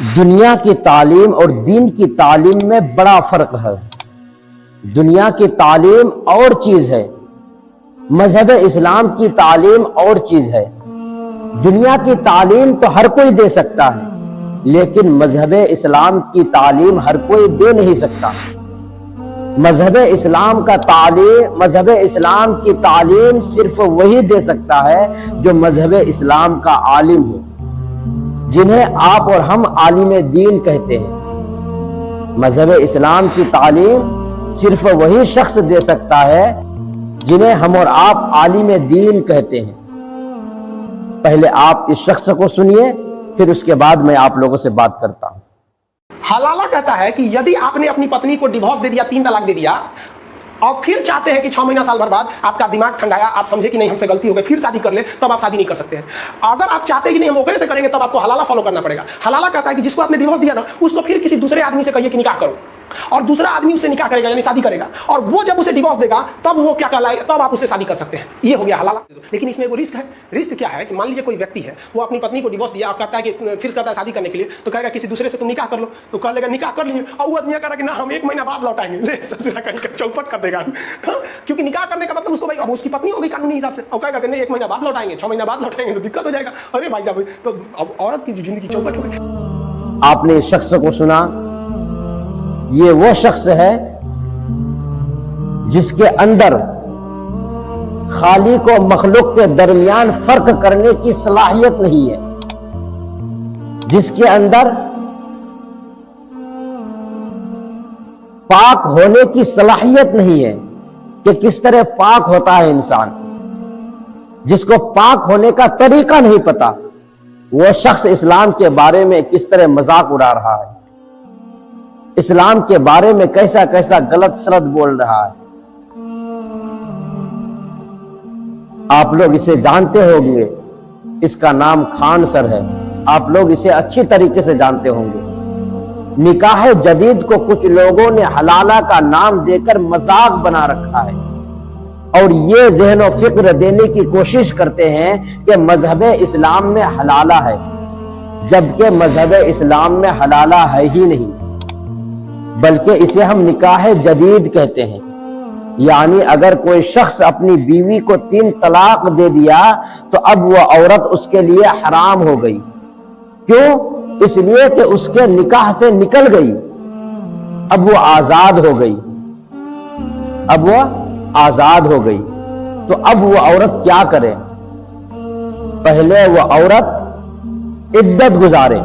دنیا کی تعلیم اور دین کی تعلیم میں بڑا فرق ہے۔ دنیا کی تعلیم اور چیز ہے، مذہب اسلام کی تعلیم اور چیز ہے۔ دنیا کی تعلیم تو ہر کوئی دے سکتا ہے، لیکن مذہب اسلام کی تعلیم ہر کوئی دے نہیں سکتا۔ مذہب اسلام کی تعلیم صرف وہی دے سکتا ہے جو مذہب اسلام کا عالم ہو، جنہیں آپ اور ہم عالم دین کہتے ہیں۔ مذہب اسلام کی تعلیم صرف وہی شخص دے سکتا ہے جنہیں ہم اور آپ عالم دین کہتے ہیں۔ پہلے آپ اس شخص کو سنیے، پھر اس کے بعد میں آپ لوگوں سے بات کرتا ہوں۔ حلالہ کہتا ہے کہ یدی آپ نے اپنی پتنی کو ڈیورس دے دیا، 3 طلاق دے دیا، اور پھر چاہتے ہیں کہ 6 مہینہ سال بھر بعد آپ کا دماغ ٹھنڈایا، آپ سمجھے کہ نہیں ہم سے غلطی ہو گئی، پھر شادی کر لیں، تب آپ شادی نہیں کر سکتے ہیں۔ اگر آپ چاہتے ہیں کہ نہیں ہم اوکے سے کریں گے، تب آپ کو حلالہ فالو کرنا پڑے گا۔ حلالہ کہتا ہے کہ جس کو آپ نے ڈیورس دیا نا، اس کو پھر کسی دوسرے آدمی سے کہیے کہ نکاح کرو، اور دوسرا آدمی اس سے نکاح کرے گا، یعنی شادی کرے گا، اور وہ جب اسے ڈیورس دے گا تب وہ کیا کہلائے، تب آپ اس سے شادی کر سکتے ہیں۔ یہ ہو گیا حلالہ۔ لیکن اس میں وہ رسک ہے۔ رسک کیا ہے کہ مان لیجیے کوئی ویکتی ہے، وہ اپنی پتنی کو ڈیورس دیا، آپ کہتا ہے کہ پھر کہتا ہے شادی کرنے کے لیے، تو کہے گا کسی دوسرے سے تم نکاح کر لو، تو کہہ لے گا نکاح کر لیے، اور وہ آدمی کہہ رہا کہ نہ ہم 1 مہینہ بعد لوٹائیں گے، لے سسرا کر چوپٹ کر دے گا، کیونکہ نکاح کرنے کا مطلب اس کو بھائی اب اس کی پتنی ہو گئی قانونی حساب سے، اور کہے گا کہ نہیں 1 مہینہ بعد لوٹائیں گے، 6 مہینہ بعد لوٹائیں گے، تو دقت ہو جائے گا۔ ارے بھائی صاحب، تو اب عورت کی زندگی چوپٹ ہو گئی۔ آپ نے اس شخص کو سنا، یہ وہ شخص ہے جس کے اندر خالق و مخلوق کے درمیان فرق کرنے کی صلاحیت نہیں ہے، جس کے اندر پاک ہونے کی صلاحیت نہیں ہے کہ کس طرح پاک ہوتا ہے انسان، جس کو پاک ہونے کا طریقہ نہیں پتا، وہ شخص اسلام کے بارے میں کس طرح مذاق اڑا رہا ہے، اسلام کے بارے میں کیسا کیسا غلط سرد بول رہا ہے۔ آپ لوگ اسے جانتے ہوں گے، اس کا نام خان سر ہے، آپ لوگ اسے اچھی طریقے سے جانتے ہوں گے۔ نکاح جدید کو کچھ لوگوں نے حلالہ کا نام دے کر مذاق بنا رکھا ہے، اور یہ ذہن و فکر دینے کی کوشش کرتے ہیں کہ مذہب اسلام میں حلالہ ہے، جبکہ مذہب اسلام میں حلالہ ہے ہی نہیں، بلکہ اسے ہم نکاح جدید کہتے ہیں۔ یعنی اگر کوئی شخص اپنی بیوی کو 3 طلاق دے دیا تو اب وہ عورت اس کے لیے حرام ہو گئی۔ کیوں؟ اس لیے کہ اس کے نکاح سے نکل گئی، اب وہ آزاد ہو گئی، تو اب وہ عورت کیا کرے؟ پہلے وہ عورت عدت گزارے،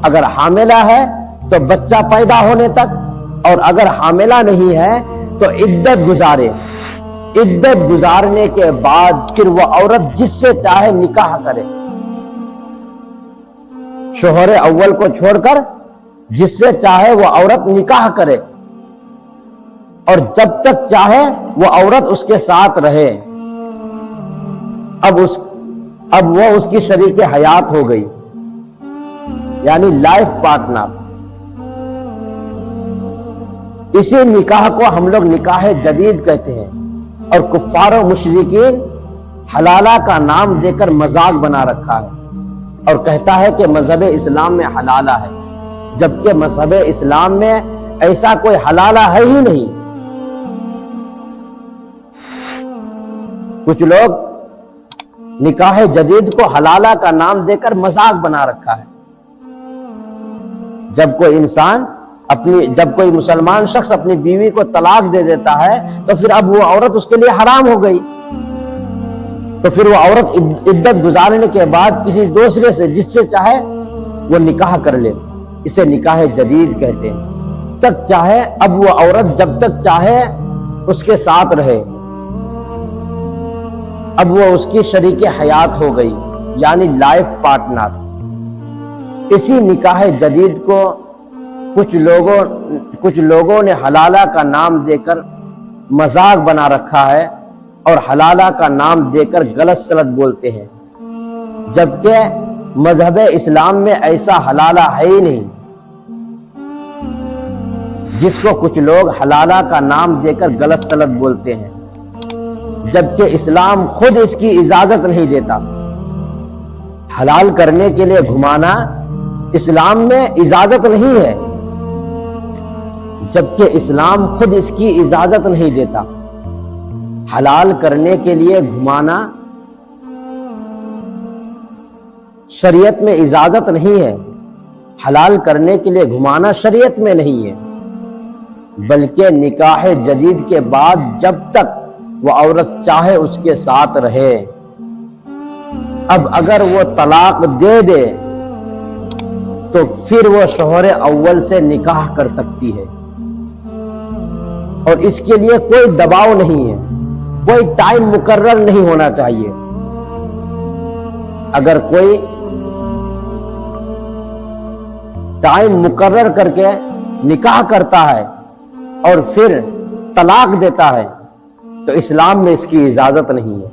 اگر حاملہ ہے تو بچہ پیدا ہونے تک، اور اگر حاملہ نہیں ہے تو عدت گزارے۔ عدت گزارنے کے بعد پھر وہ عورت جس سے چاہے نکاح کرے، شوہر اول کو چھوڑ کر جس سے چاہے وہ عورت نکاح کرے، اور جب تک چاہے وہ عورت اس کے ساتھ رہے۔ اب وہ اس کی شریک حیات ہو گئی، یعنی لائف پارٹنر۔ اسی نکاح کو ہم لوگ نکاح جدید کہتے ہیں، اور کفار و مشرکین حلالہ کا نام دے کر مذاق بنا رکھا ہے، اور کہتا ہے کہ مذہب اسلام میں حلالہ ہے، جبکہ مذہب اسلام میں ایسا کوئی حلالہ ہے ہی نہیں۔ کچھ لوگ نکاح جدید کو حلالہ کا نام دے کر مذاق بنا رکھا ہے۔ جب کوئی مسلمان شخص اپنی بیوی کو طلاق دے دیتا ہے تو پھر اب وہ عورت اس کے لیے حرام ہو گئی، تو پھر وہ عورت عدت گزارنے کے بعد کسی دوسرے سے جس سے چاہے وہ نکاح کر لے، اسے نکاح جدید کہتے ہیں۔ تک چاہے اب وہ عورت جب تک چاہے اس کے ساتھ رہے، اب وہ اس کی شریک حیات ہو گئی، یعنی لائف پارٹنر۔ اسی نکاح جدید کو کچھ لوگوں نے حلالہ کا نام دے کر مذاق بنا رکھا ہے، اور حلالہ کا نام دے کر غلط سلط بولتے ہیں، جبکہ مذہب اسلام میں ایسا حلالہ ہے ہی نہیں، جس کو کچھ لوگ حلالہ کا نام دے کر غلط سلط بولتے ہیں، جبکہ اسلام خود اس کی اجازت نہیں دیتا۔ حلال کرنے کے لیے گھمانا اسلام میں اجازت نہیں ہے، جبکہ اسلام خود اس کی اجازت نہیں دیتا۔ حلال کرنے کے لیے گھمانا شریعت میں اجازت نہیں ہے، حلال کرنے کے لیے گھمانا شریعت میں نہیں ہے، بلکہ نکاح جدید کے بعد جب تک وہ عورت چاہے اس کے ساتھ رہے۔ اب اگر وہ طلاق دے دے تو پھر وہ شوہر اول سے نکاح کر سکتی ہے، اور اس کے لیے کوئی دباؤ نہیں ہے، کوئی ٹائم مقرر نہیں ہونا چاہیے۔ اگر کوئی ٹائم مقرر کر کے نکاح کرتا ہے اور پھر طلاق دیتا ہے تو اسلام میں اس کی اجازت نہیں ہے،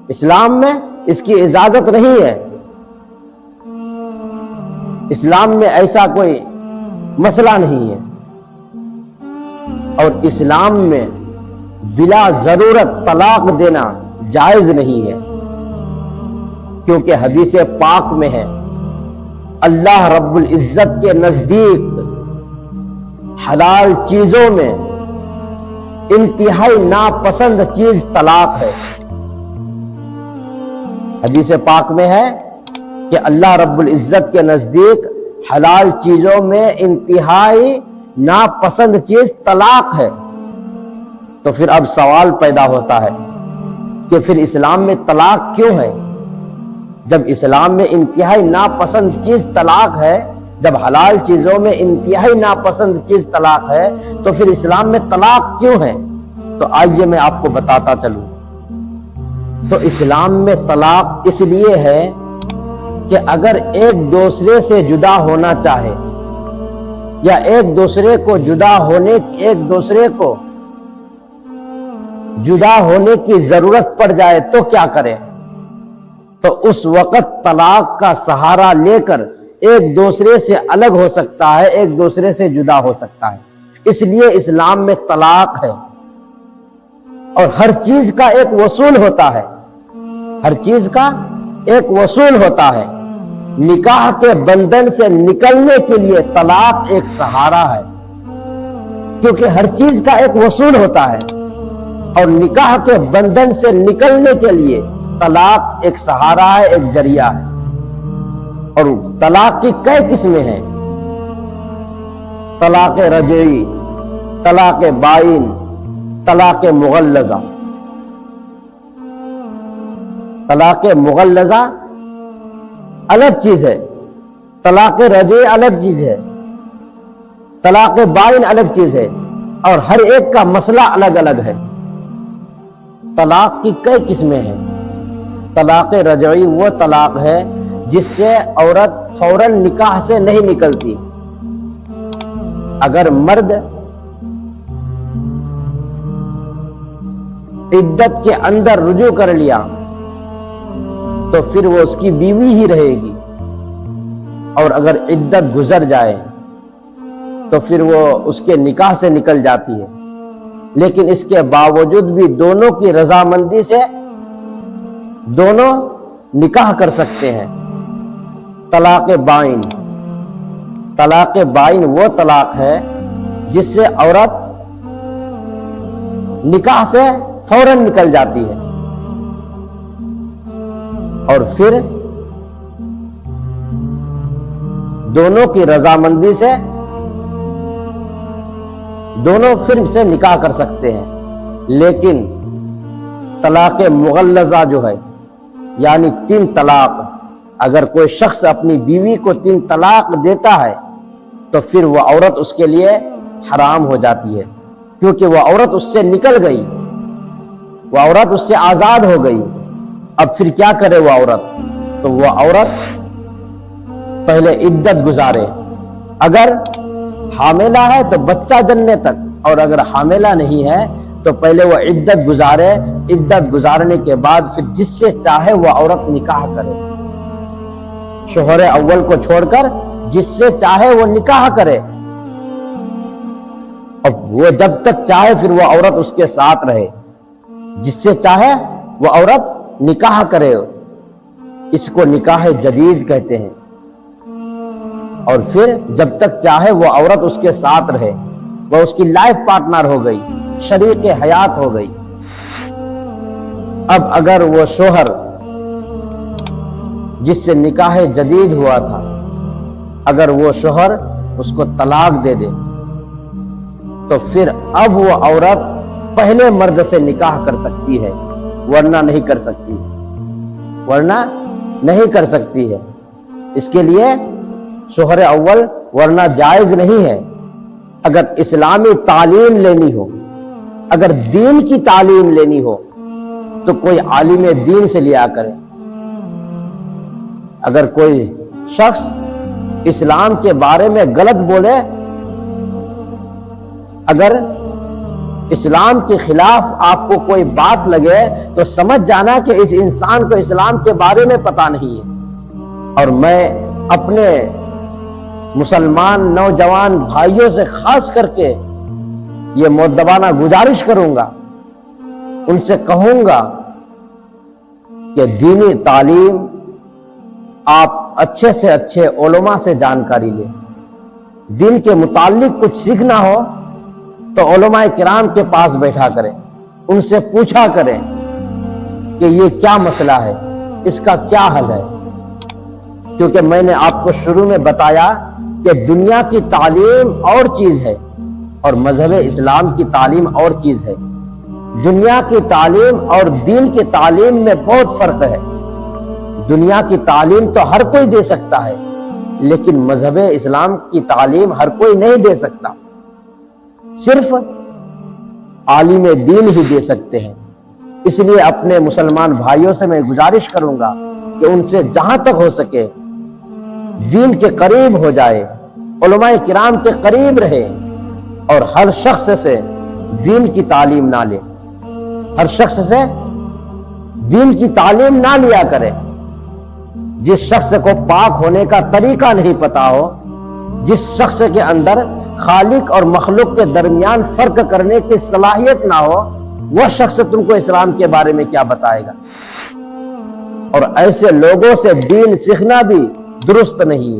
اسلام میں اس کی اجازت نہیں ہے۔ اسلام میں ایسا کوئی مسئلہ نہیں ہے، اور اسلام میں بلا ضرورت طلاق دینا جائز نہیں ہے، کیونکہ حدیث پاک میں ہے اللہ رب العزت کے نزدیک حلال چیزوں میں انتہائی ناپسند چیز طلاق ہے۔ حدیث پاک میں ہے کہ اللہ رب العزت کے نزدیک حلال چیزوں میں انتہائی ناپسند چیز طلاق ہے۔ تو پھر اب سوال پیدا ہوتا ہے کہ پھر اسلام میں طلاق کیوں ہے؟ جب اسلام میں انتہائی ناپسند چیز طلاق ہے، جب حلال چیزوں میں انتہائی ناپسند چیز طلاق ہے، تو پھر اسلام میں طلاق کیوں ہے؟ تو آئیے میں آپ کو بتاتا چلوں۔ تو اسلام میں طلاق اس لیے ہے کہ اگر ایک دوسرے سے جدا ہونا چاہے یا ایک دوسرے کو جدا ہونے کی ضرورت پڑ جائے تو کیا کرے؟ تو اس وقت طلاق کا سہارا لے کر ایک دوسرے سے الگ ہو سکتا ہے، ایک دوسرے سے جدا ہو سکتا ہے۔ اس لیے اسلام میں طلاق ہے، اور ہر چیز کا ایک وصول ہوتا ہے، ہر چیز کا ایک وصول ہوتا ہے۔ نکاح کے بندھن سے نکلنے کے لیے طلاق ایک سہارا ہے، کیونکہ ہر چیز کا ایک وصول ہوتا ہے، اور نکاح کے بندھن سے نکلنے کے لیے طلاق ایک سہارا ہے، ایک ذریعہ ہے۔ اور طلاق کی کئی قسمیں ہیں، طلاق رجعی، طلاق بائن، طلاق مغلظہ۔ طلاق مغلظہ الگ چیز ہے، طلاق رجعی الگ چیز ہے، طلاق بائن الگ چیز ہے، اور ہر ایک کا مسئلہ الگ الگ ہے۔ طلاق کی کئی قسمیں ہیں۔ طلاق رجعی وہ طلاق ہے جس سے عورت فوراً نکاح سے نہیں نکلتی۔ اگر مرد عدت کے اندر رجوع کر لیا تو پھر وہ اس کی بیوی ہی رہے گی، اور اگر عدت گزر جائے تو پھر وہ اس کے نکاح سے نکل جاتی ہے۔ لیکن اس کے باوجود بھی دونوں کی رضامندی سے دونوں نکاح کر سکتے ہیں۔ طلاق بائن، طلاق بائن وہ طلاق ہے جس سے عورت نکاح سے فوراً نکل جاتی ہے، اور پھر دونوں کی رضامندی سے دونوں پھر سے نکاح کر سکتے ہیں۔ لیکن طلاق مغلظہ جو ہے، یعنی 3 طلاق، اگر کوئی شخص اپنی بیوی کو 3 طلاق دیتا ہے تو پھر وہ عورت اس کے لیے حرام ہو جاتی ہے، کیونکہ وہ عورت اس سے نکل گئی، وہ عورت اس سے آزاد ہو گئی۔ اب پھر کیا کرے وہ عورت؟ تو وہ عورت پہلے عدت گزارے، اگر حاملہ ہے تو بچہ جننے تک، اور اگر حاملہ نہیں ہے تو پہلے وہ عدت گزارے، عدت گزارنے کے بعد پھر جس سے چاہے وہ عورت نکاح کرے، شوہر اول کو چھوڑ کر جس سے چاہے وہ نکاح کرے، اور وہ جب تک چاہے پھر وہ عورت اس کے ساتھ رہے، جس سے چاہے وہ عورت نکاح کرے۔ اس کو نکاح جدید کہتے ہیں۔ اور پھر جب تک چاہے وہ عورت اس کے ساتھ رہے، وہ اس کی لائف پارٹنر ہو گئی، شریک حیات ہو گئی۔ اب اگر وہ شوہر جس سے نکاح جدید ہوا تھا، اگر وہ شوہر اس کو طلاق دے دے تو پھر اب وہ عورت پہلے مرد سے نکاح کر سکتی ہے، ورنہ نہیں کر سکتی، ورنہ نہیں کر سکتی ہے۔ اس کے لیے شوہر اول ورنہ جائز نہیں ہے۔ اگر اسلامی تعلیم لینی ہو، اگر دین کی تعلیم لینی ہو تو کوئی عالم دین سے لیا کرے۔ اگر کوئی شخص اسلام کے بارے میں غلط بولے، اگر اسلام کے خلاف آپ کو کوئی بات لگے تو سمجھ جانا کہ اس انسان کو اسلام کے بارے میں پتہ نہیں ہے۔ اور میں اپنے مسلمان نوجوان بھائیوں سے خاص کر کے یہ مؤدبانہ گزارش کروں گا، ان سے کہوں گا کہ دینی تعلیم آپ اچھے سے اچھے علماء سے جانکاری لیں۔ دین کے متعلق کچھ سیکھنا ہو تو علماء کرام کے پاس بیٹھا کریں، ان سے پوچھا کریں کہ یہ کیا مسئلہ ہے، اس کا کیا حل ہے۔ کیونکہ میں نے آپ کو شروع میں بتایا کہ دنیا کی تعلیم اور چیز ہے اور مذہب اسلام کی تعلیم اور چیز ہے۔ دنیا کی تعلیم اور دین کی تعلیم میں بہت فرق ہے۔ دنیا کی تعلیم تو ہر کوئی دے سکتا ہے، لیکن مذہب اسلام کی تعلیم ہر کوئی نہیں دے سکتا، صرف عالم دین ہی دے سکتے ہیں۔ اس لیے اپنے مسلمان بھائیوں سے میں گزارش کروں گا کہ ان سے جہاں تک ہو سکے دین کے قریب ہو جائے، علماء کرام کے قریب رہے اور ہر شخص سے دین کی تعلیم نہ لے، ہر شخص سے دین کی تعلیم نہ لیا کرے۔ جس شخص کو پاک ہونے کا طریقہ نہیں پتا ہو، جس شخص کے اندر خالق اور مخلوق کے درمیان فرق کرنے کی صلاحیت نہ ہو، وہ شخص تم کو اسلام کے بارے میں کیا بتائے گا؟ اور ایسے لوگوں سے دین سیکھنا بھی درست نہیں ہے۔